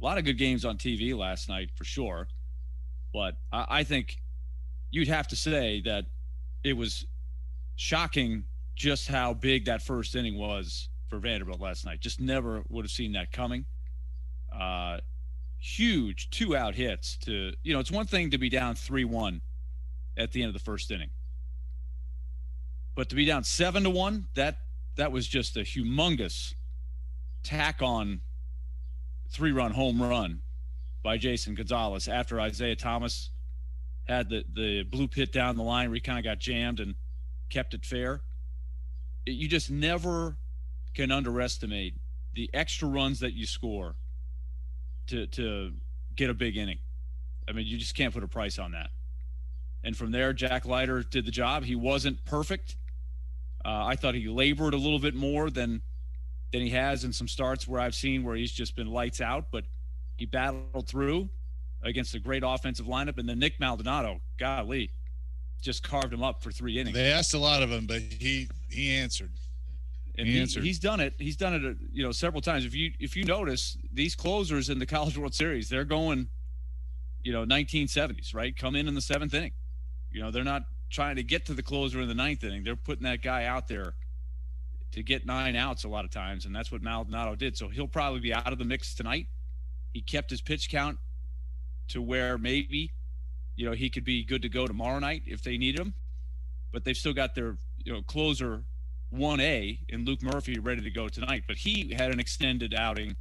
A lot of good games on TV last night for sure. But I think you'd have to say that it was shocking just how big that first inning was for Vanderbilt last night. Just never would have seen that coming. Huge 2-out hits to, it's one thing to be down 3-1 at the end of the first inning. But to be down 7-1, that was just a humongous tack on 3-run home run by Jason Gonzalez after Isaiah Thomas had the blue pit down the line where he kind of got jammed and kept it fair. You just never can underestimate the extra runs that you score to get a big inning. I mean, you just can't put a price on that. And from there, Jack Leiter did the job. He wasn't perfect. I thought he labored a little bit more than he has in some starts where I've seen where he's just been lights out, but he battled through against a great offensive lineup. And then Nick Maldonado, golly, just carved him up for 3 innings. They asked a lot of him, but he answered. And he's done it. He's done it, several times. If you notice, these closers in the College World Series, they're going, 1970s, right? Come in the 7th inning. They're not trying to get to the closer in the 9th inning. They're putting that guy out there to get 9 outs a lot of times, and that's what Maldonado did. So he'll probably be out of the mix tonight. He kept his pitch count to where maybe, he could be good to go tomorrow night if they need him. But they've still got their, closer 1A in Luke Murphy ready to go tonight. But he had an extended outing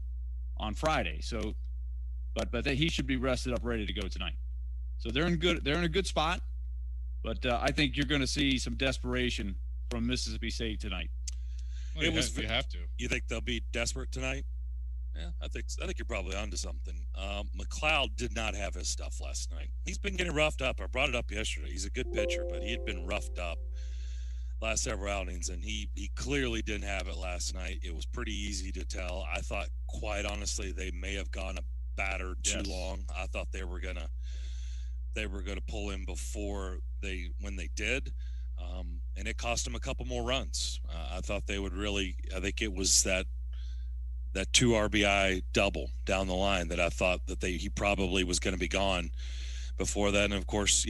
on Friday. So, but he should be rested up, ready to go tonight. So they're in a good spot. But I think you're going to see some desperation from Mississippi State tonight. Well, you have to. You think they'll be desperate tonight? Yeah, I think you're probably onto something. McLeod did not have his stuff last night. He's been getting roughed up. I brought it up yesterday. He's a good pitcher, but he had been roughed up last several outings, and he clearly didn't have it last night. It was pretty easy to tell. I thought, quite honestly, they may have gone a batter too long. I thought they were gonna pull him before when they did. And it cost him a couple more runs. I thought they would really. I think it was that 2 RBI double down the line that I thought that he probably was going to be gone before that. And of course,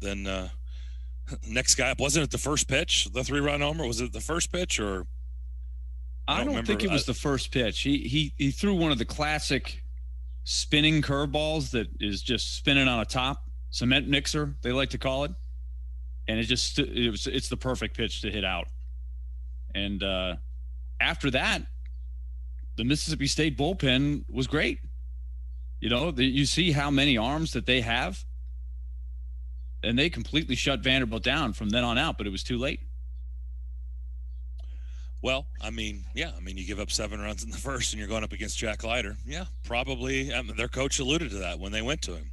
then next guy up, wasn't it the first pitch, the 3-run homer? Was it the first pitch or? I don't think it was the first pitch. He threw one of the classic spinning curveballs that is just spinning on a top cement mixer, they like to call it. And it's the perfect pitch to hit out. And after that, the Mississippi State bullpen was great. You see how many arms that they have, and they completely shut Vanderbilt down from then on out, but it was too late. Well, you give up 7 runs in the first and you're going up against Jack Leiter. Yeah, probably. Their coach alluded to that when they went to him.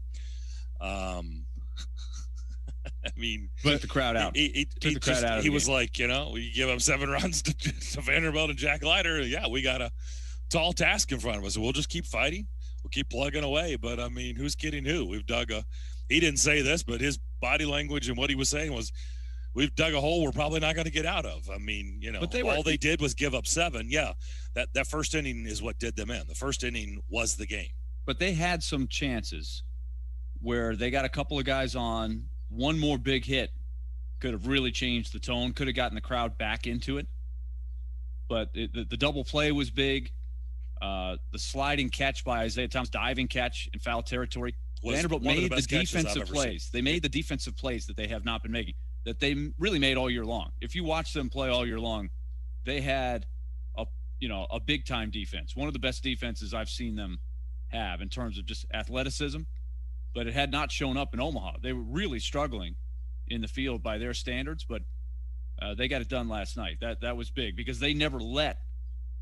Took the crowd out. He was like, we give up 7 runs to Vanderbilt and Jack Leiter. Yeah, we got a tall task in front of us. We'll just keep fighting. We'll keep plugging away. But who's kidding who? He didn't say this, but his body language and what he was saying was, we've dug a hole we're probably not going to get out of. But all they did was give up 7. Yeah, that first inning is what did them in. The first inning was the game. But they had some chances where they got a couple of guys on. One more big hit could have really changed the tone, could have gotten the crowd back into it. But the double play was big. The sliding catch by Isaiah Thomas, diving catch in foul territory. Vanderbilt made the defensive plays. They made the defensive plays that they have not been making, that they really made all year long. If you watch them play all year long, they had a big-time defense, one of the best defenses I've seen them have in terms of just athleticism. But it had not shown up in Omaha. They were really struggling in the field by their standards, but they got it done last night. That was big because they never let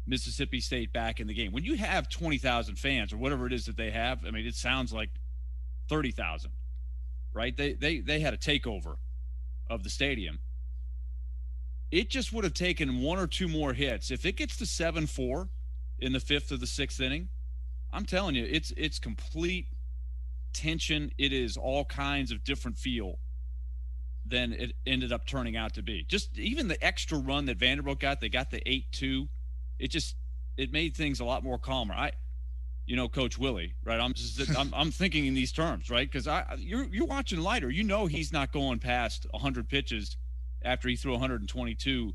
Mississippi State back in the game. When you have 20,000 fans or whatever it is that they have, it sounds like 30,000, right? They had a takeover of the stadium. It just would have taken 1 or 2 more hits. If it gets to 7-4 in the 5th or the 6th inning, I'm telling you, it's complete tension. It is all kinds of different feel than it ended up turning out to be. Just even the extra run that Vanderbilt got, they got the 8-2. It made things a lot more calmer. Coach Willie, right? I'm thinking in these terms, right? Because you're watching Leiter. He's not going past 100 pitches after he threw 122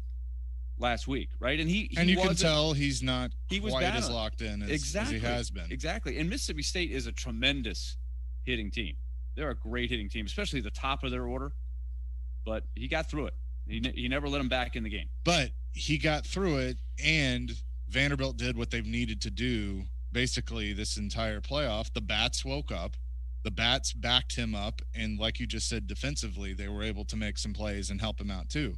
last week, right? And you can tell he's not quite as battling. Locked in as he has been. Exactly. And Mississippi State is a tremendous hitting team. They're a great hitting team, especially the top of their order. But he got through it. He never let him back in the game. But he got through it, and Vanderbilt did what they've needed to do basically this entire playoff. The bats woke up. The bats backed him up, and like you just said, defensively, they were able to make some plays and help him out too.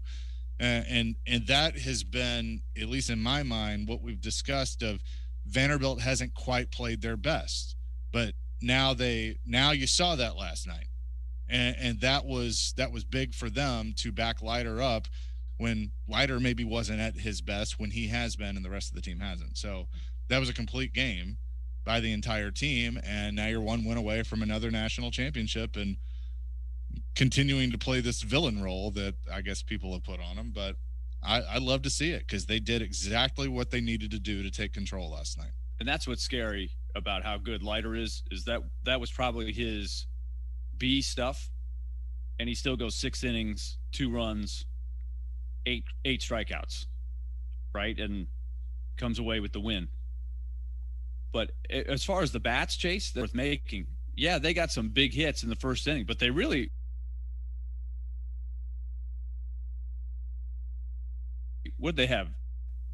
And that has been, at least in my mind, what we've discussed of Vanderbilt hasn't quite played their best. But now you saw that last night. And that was big for them to back Leiter up when Leiter maybe wasn't at his best when he has been and the rest of the team hasn't. So that was a complete game by the entire team, and now you're one win away from another national championship and continuing to play this villain role that I guess people have put on him. But I love to see it because they did exactly what they needed to do to take control last night. And that's what's scary about how good Leiter is that was probably his B stuff, and he still goes 6 innings, 2 runs, 8 strikeouts, right? And comes away with the win. But as far as the bats, Chase, they're worth making. Yeah, they got some big hits in the first inning, but they really what'd they have,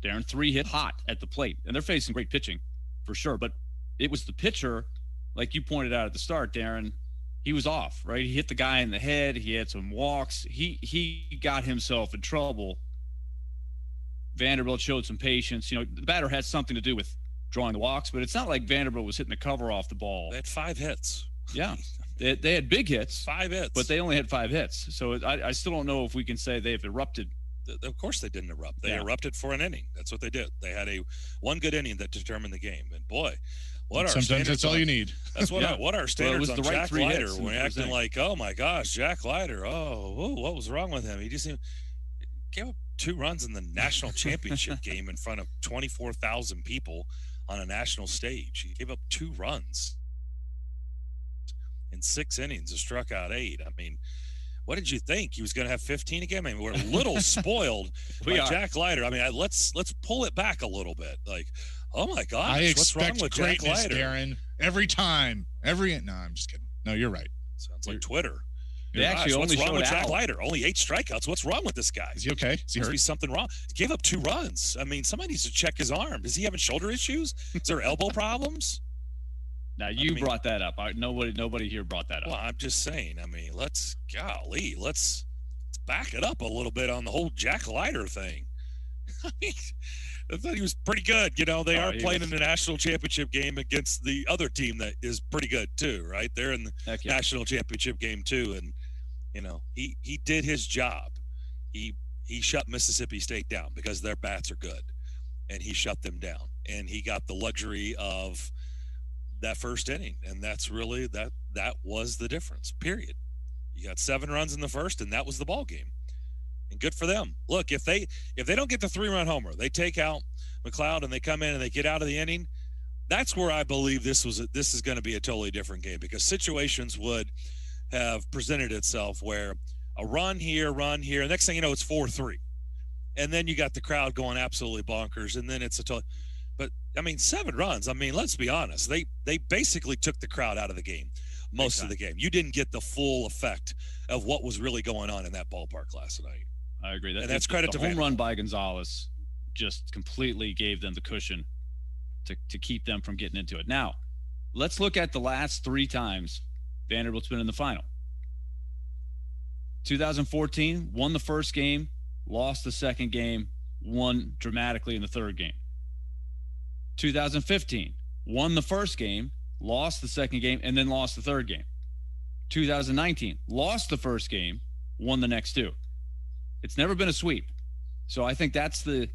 Darren? 3 hit hot at the plate, and they're facing great pitching for sure. But it was the pitcher, like you pointed out at the start, Darren. He was off, right? He hit the guy in the head. He had some walks. He got himself in trouble. Vanderbilt showed some patience. The batter had something to do with drawing the walks, but it's not like Vanderbilt was hitting the cover off the ball. They had 5 hits. Yeah. They had big hits. 5 hits. But they only had 5 hits. So I still don't know if we can say they've erupted. Of course they didn't erupt. They erupted for an inning. That's what they did. They had one good inning that determined the game. And boy, sometimes that's all you need. That's what our standards on Jack Leiter. We're acting like, oh my gosh, Jack Leiter. Oh, what was wrong with him? He just gave up 2 runs in the national championship game in front of 24,000 people on a national stage. He gave up 2 runs in 6 innings and struck out 8. I mean, what did you think? He was going to have 15 again? I mean, we're a little spoiled by Jack Leiter. I mean, let's pull it back a little bit. Like, oh my gosh, what's wrong with Jack Leiter? Darren, every time. No, I'm just kidding. No, you're right. Sounds like Twitter. They actually only what's wrong with showed Jack Leiter? Only 8 strikeouts. What's wrong with this guy? Is he okay? Is he hurt? Must be something wrong. He gave up 2 runs. I mean, somebody needs to check his arm. Is he having shoulder issues? Is there elbow problems? Now you brought that up. Nobody here brought that up. Well, I'm just saying. I mean, let's back it up a little bit on the whole Jack Leiter thing. I mean, I thought he was pretty good. They are playing in the national championship game against the other team that is pretty good too, right? They're in the national championship game too, and he did his job. He shut Mississippi State down because their bats are good, and he shut them down, and he got the luxury of that first inning, and that's really that was the difference. Period. You got 7 runs in the first, and that was the ball game. And good for them. Look, if they don't get the 3-run homer, they take out McLeod and they come in and they get out of the inning. That's where I believe this is going to be a totally different game, because situations would have presented itself where a run here, and next thing you know, it's 4-3, and then you got the crowd going absolutely bonkers, and then it's a total. But I mean, 7 runs. I mean, let's be honest. They basically took the crowd out of the game most of the game. You didn't get the full effect of what was really going on in that ballpark last night. I agree. And that's credit to the home run by Gonzalez just completely gave them the cushion to keep them from getting into it. Now, let's look at the last 3 times Vanderbilt's been in the final. 2014, won the first game, lost the second game, won dramatically in the third game. 2015, won the first game, lost the second game, and then lost the third game. 2019, lost the first game, won the next 2. It's never been a sweep. So I think that's the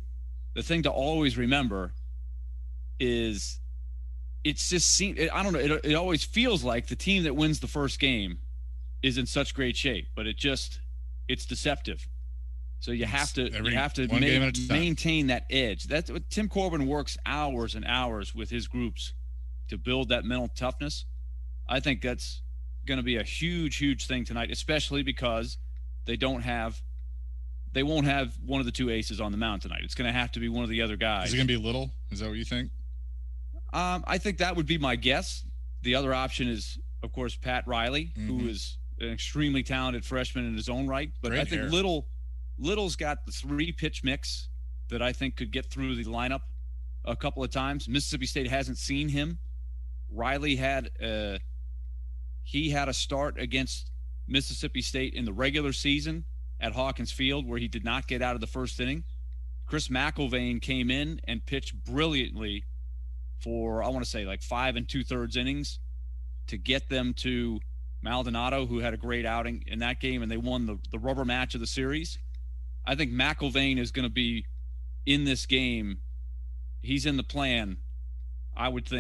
thing to always remember is it's just I don't know, it always feels like the team that wins the first game is in such great shape, but it's deceptive. So you have to maintain that edge. That's what Tim Corbin works hours and hours with his groups to build that mental toughness. I think that's going to be a huge thing tonight, especially because they won't have one of the two aces on the mound tonight. It's going to have to be one of the other guys. Is it going to be Little? Is that what you think? I think that would be my guess. The other option is, of course, Pat Riley, who is an extremely talented freshman in his own right. But Great I think hair. Little's got the 3-pitch mix that I think could get through the lineup a couple of times. Mississippi State hasn't seen him. Riley had a start against Mississippi State in the regular season at Hawkins Field where he did not get out of the first inning. Chris McIlvaine came in and pitched brilliantly for, I want to say, like 5 2/3 innings to get them to Maldonado, who had a great outing in that game, and they won the rubber match of the series. I think McIlvaine is going to be in this game. He's in the plan, I would think.